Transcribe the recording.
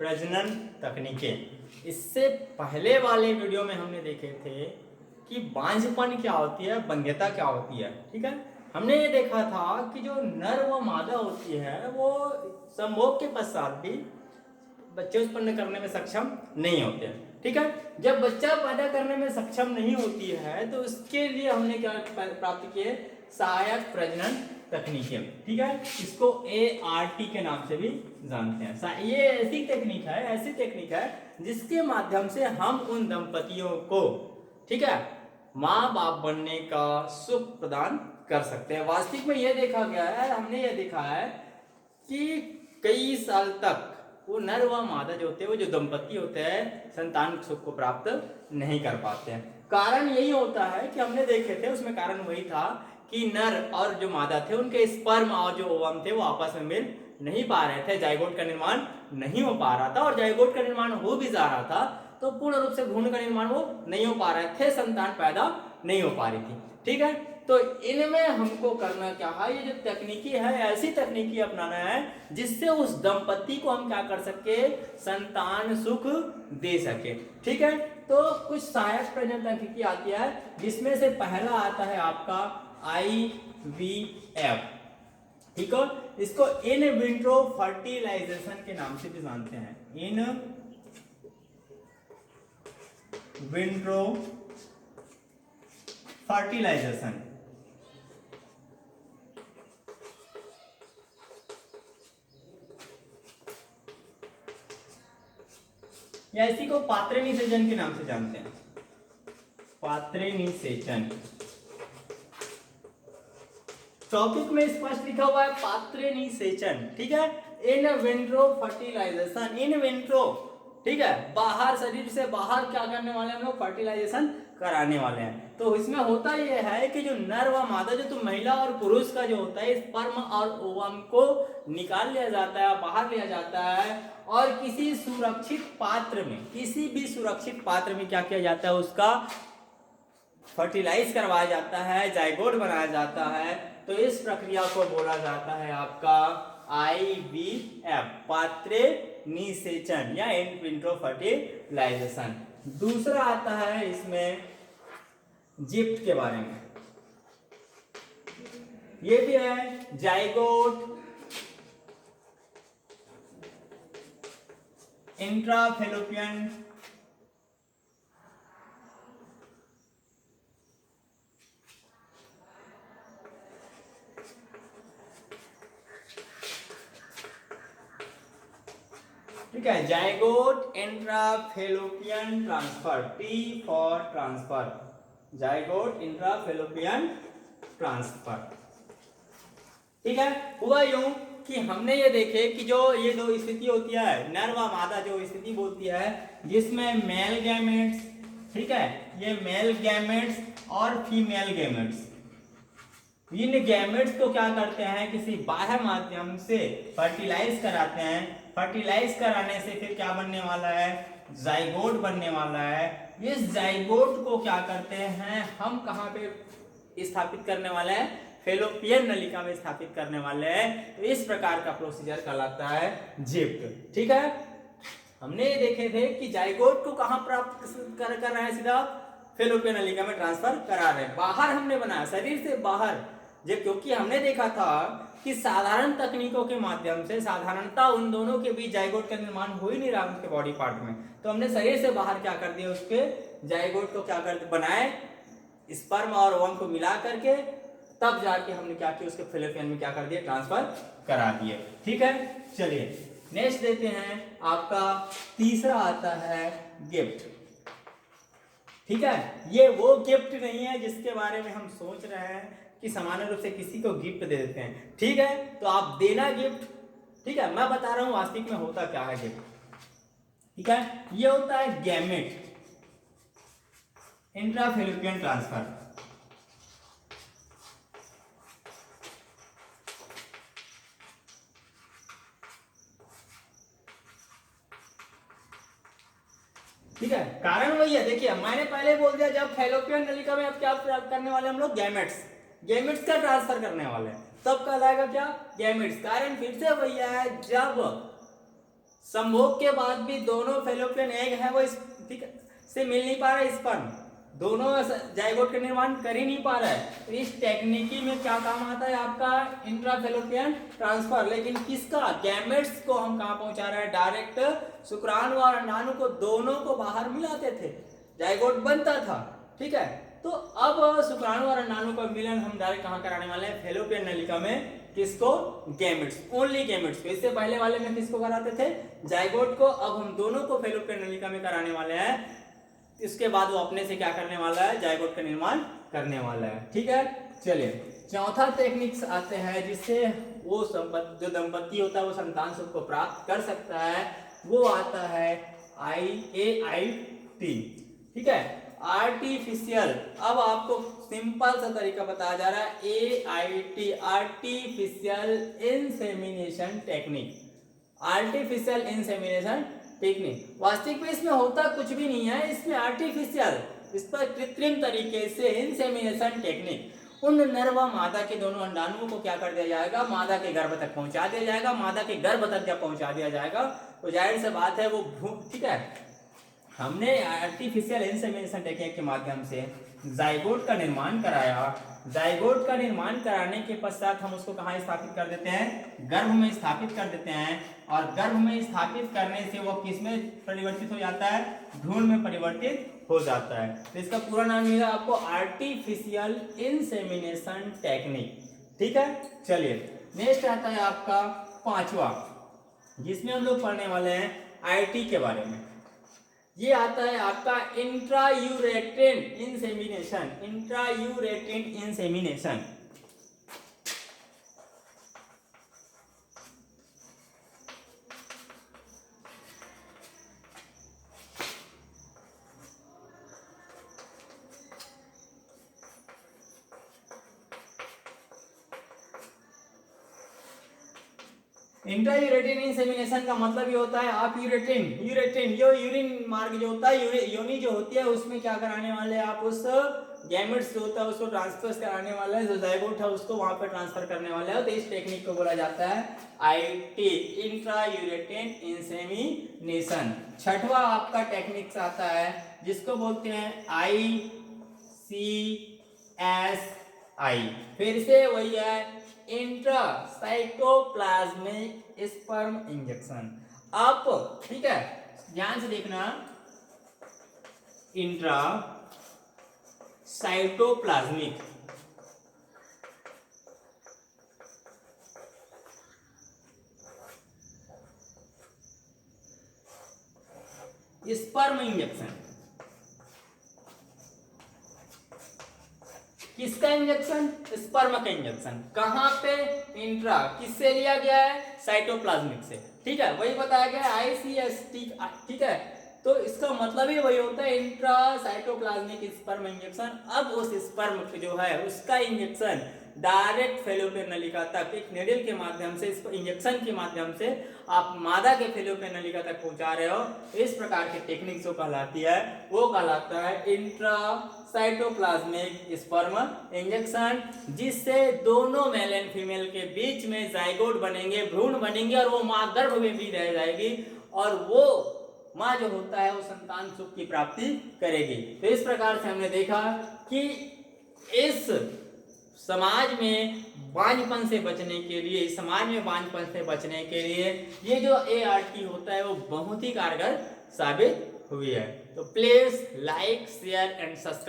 प्रजनन तकनीकें। इससे पहले वाले वीडियो में हमने देखे थे कि बांझपन क्या होती है, वंध्यता क्या होती है। ठीक है, हमने ये देखा था कि जो नर व मादा होती है वो संभोग के पश्चात भी बच्चे उत्पन्न करने में सक्षम नहीं होते हैं। ठीक है, जब बच्चा पैदा करने में सक्षम नहीं होती है तो उसके लिए हमने क्या प्राप्त किए, सहायक प्रजनन तकनीकें। ठीक है, इसको ART के नाम से भी जानते हैं। ये ऐसी टेक्निक है जिसके माध्यम से हम उन दंपतियों को, ठीक है, माँ बाप बनने का सुख प्रदान कर सकते हैं। वास्तविक में यह देखा गया है, हमने यह देखा है कि कई साल तक वो नर व मादा जो होते हैं, वो जो दंपति होते हैं, संतान सुख को प्राप्त नहीं कर पाते हैं। कारण यही होता है कि हमने देखे थे, उसमें कारण वही था कि नर और जो मादा थे उनके स्पर्म और जो ओवम थे वो आपस में मिल नहीं पा रहे थे, जाइगोट का निर्माण नहीं हो पा रहा था। और जाइगोट का निर्माण हो भी जा रहा था तो पूर्ण रूप से भ्रूण का निर्माण वो नहीं हो पा रहे थे, संतान पैदा नहीं हो पा रही थी। ठीक है, तो इनमें हमको करना क्या है, ये जो तकनीकी है ऐसी तकनीकी अपनाना है जिससे उस दंपति को हम क्या कर सके, संतान सुख दे सके। ठीक है, तो कुछ सहायक प्रजनन तकनीकी आती है जिसमें से पहला आता है आपका IVF। ठीक है, इसको इन विट्रो फर्टिलाइजेशन के नाम से भी जानते हैं, इन विट्रो फर्टिलाइजेशन। या इसी को पात्रे निषेचन के नाम से जानते हैं, पात्रे निषेचन। टॉपिक में स्पष्ट लिखा हुआ है पात्रे निषेचन। ठीक है, in vitro fertilisation, in vitro, ठीक है, बाहर, शरीर से बाहर क्या करने वाले हम लोग, फर्टिलाइजेशन कराने वाले हैं। तो इसमें होता यह है कि जो नर व मादा, जो तो महिला और पुरुष का जो होता है, स्पर्म और ओवम को निकाल लिया जाता है, बाहर लिया जाता है और किसी सुरक्षित पात्र में, किसी भी सुरक्षित पात्र में क्या किया जाता है, उसका फर्टिलाइज करवाया जाता है, जाइगोट बनाया जाता है। तो इस प्रक्रिया को बोला जाता है आपका IVF, पात्रे निषेचन या इन विट्रो फर्टिलाइजेशन। दूसरा आता है इसमें जिप्ट के बारे में, ये भी है जाइगोट इंट्राफेलोपियन ठीक है, zygote intrafallopian transfer, T for transfer, zygote intrafallopian transfer. ठीक है, हुआ यूं कि हमने ये देखे कि जो ये दो स्थिति होती है, नर व मादा जो स्थिति बोलती है, जिसमें मेल गैमेट्स, ठीक है, ये मेल गैमेट्स और फीमेल गैमेट्स, इन गैमेट्स को क्या करते हैं, किसी बाह्य माध्यम से फर्टिलाइज कराते हैं। फर्टिलाइज कराने से फिर क्या बनने वाला है, जाइगोट बनने वाला है। इस जाइगोट को क्या करते हैं हम, कहाँ पे स्थापित करने वाले हैं, फेलोपियन नलिका में स्थापित करने वाले हैं। तो इस प्रकार का प्रोसीजर कहलाता है जिप्ट। ठीक है, हमने ये देखे थे कि जाइगोट को कहाँ प्राप्त कर रहे हैं, सीधा फेलोपियन नलिका में ट्रांसफर करा रहे हैं, बाहर हमने बनाया, शरीर से बाहर। क्योंकि हमने देखा था कि साधारण तकनीकों के माध्यम से साधारणता उन दोनों के बीच जाइगोट का निर्माण हो ही नहीं रहा उनके बॉडी पार्ट में, तो हमने शरीर से बाहर क्या कर दिया, उसके जाइगोट को क्या कर बनाए, स्पर्म और ओवम को मिला करके, तब जाके हमने क्या किया, उसके फेलोपियन में क्या कर दिया, ट्रांसफर करा दिए। ठीक है, चलिए नेक्स्ट देते हैं, आपका तीसरा आता है गिफ्ट। ठीक है, ये वो गिफ्ट नहीं है जिसके बारे में हम सोच रहे हैं कि सामान्य रूप से किसी को गिफ्ट दे देते हैं। ठीक है, तो आप देना गिफ्ट, ठीक है, मैं बता रहा हूं वास्तविक में होता क्या है गिफ्ट। ठीक है, ये होता है गैमेट इंट्राफेलोपियन ट्रांसफर। ठीक है, कारण वही है, देखिए मैंने पहले बोल दिया, जब फेलोपियन नलिका में अब क्या करने वाले हम लोग, गैमेट्स का ट्रांसफर करने वाले हैं, तब कहलाएगा क्या, गैमेट्स। कारण फिर से वही है, जब संभोग के बाद भी दोनों फेलोपियन एग है वो ठीक से मिल नहीं पा रहा है, स्पर्म दोनों जाइगोट का निर्माण कर ही नहीं पा रहा है। तो इस टेक्निकी में क्या काम आता है आपका इंट्राफेलोपियन ट्रांसफर। लेकिन किसका, गैमेट्स को हम कहाँ पहुंचा रहे हैं, डायरेक्ट शुक्राणु और अंडाणु को दोनों को बाहर मिलाते थे, जाइगोट बनता था, ठीक है। तो अब शुक्राणु और अंडाणु का मिलन हम डायरेक्ट कहाँ कराने वाले हैं, फेलोपियन नलिका में। किसको, गैमेट्स, ओनली गैमेट्स को। इससे पहले वाले में किसको कराते थे, जाइगोट को। अब हम दोनों को फेलोपियन नलिका में कराने वाले हैं। इसके बाद वो अपने से क्या करने वाला है, जाइगोट का निर्माण करने वाला है, ठीक है। चलिए चौथा टेक्निक्स आते हैं जिससे वो जो दंपति होता है वो संतान सुख को प्राप्त कर सकता है, वो आता है AIT, ठीक है, आर्टिफिशियल। अब आपको सिंपल सा तरीका बताया जा रहा है, AIT, artificial insemination technique. Artificial insemination technique वास्तविक में इसमें होता कुछ भी नहीं है, इसमें आर्टिफिशियल, इस पर कृत्रिम तरीके से इंसेमिनेशन टेक्निक, उन नर व मादा के दोनों अंडाणुओं को क्या कर दिया जाएगा, मादा के गर्भ तक पहुंचा दिया जाएगा। मादा के गर्भ तक जब पहुंचा दिया जाएगा तो जाहिर सी बात है वो ठीक है। हमने आर्टिफिशियल इंसेमिनेशन टेक्निक के माध्यम से जाइगोट का निर्माण कराया। जाइगोट का निर्माण कराने के पश्चात हम उसको कहाँ स्थापित कर देते हैं, गर्भ में स्थापित कर देते हैं। और गर्भ में स्थापित करने से वो किस में परिवर्तित हो जाता है, भ्रूण में परिवर्तित हो जाता है। तो इसका पूरा नाम मिला आपको आर्टिफिशियल इंसेमिनेशन टेक्निक, ठीक है। चलिए नेक्स्ट आता है आपका पांचवा, जिसमें हम लोग पढ़ने वाले हैं IIT के बारे में। ये आता है आपका इंट्रायूरेट्रिन इंसेमिनेशन। इंट्रायूरेट्रिन इंसेमिनेशन इंट्रायूरेट्रिन इंसेमिनेशन का मतलब ये होता है आप यूरेट्रिन जो यूरिन मार्ग जो होता है, योनि जो होती है, उसमें क्या कराने वाले हैं आप, उस गैमेट्स जो होता है उसको ट्रांसफर कराने वाला है, जो जाइगोट है उसको वहां पर ट्रांसफर करने वाला है। तो इस टेक्निक को बोला जाता है IIT, इंट्रायूरेट्रिन इंसेमिनेशन। छठवा आपका टेक्निक्स आता है जिसको बोलते हैं ICSI, फिर से वही है, इंट्रासाइटोप्लाज्मिक स्पर्म इंजेक्शन। आप ठीक है ध्यान से देखना, इंट्रासाइटोप्लाज्मिक स्पर्म इंजेक्शन। किसका इंजेक्शन, स्पर्म का इंजेक्शन। कहां पे, इंट्रा, किससे लिया गया है, साइटोप्लाज्मिक से, ठीक है, वही बताया गया है ICST, ठीक है। तो इसका मतलब ही वही होता है, इंट्रा साइटोप्लाज्मिक स्पर्म इंजेक्शन। अब उस स्पर्म जो है उसका इंजेक्शन डायरेक्ट फेलोपियन नलिका तक एक निडल के माध्यम से, इस इंजेक्शन के माध्यम से आप मादा के फेलोपियन नलिका तक पहुंचा रहे हो। इस प्रकार की टेक्निक जो कहलाती है वो कहलाता है इंट्रासाइटोप्लाज्मिक स्पर्म इंजेक्शन, जिससे दोनों मेल एंड फीमेल के बीच में जाइगोट बनेंगे, भ्रूण बनेंगे, और वो मां गर्भ में भी रह जाएगी, और वो मां जो होता है वो संतान सुख की प्राप्ति करेगी। तो इस प्रकार से हमने देखा कि इस समाज में बांझपन से बचने के लिए, समाज में बांझपन से बचने के लिए ये जो ART होता है वो बहुत ही कारगर साबित हुई है। तो please like, share and subscribe.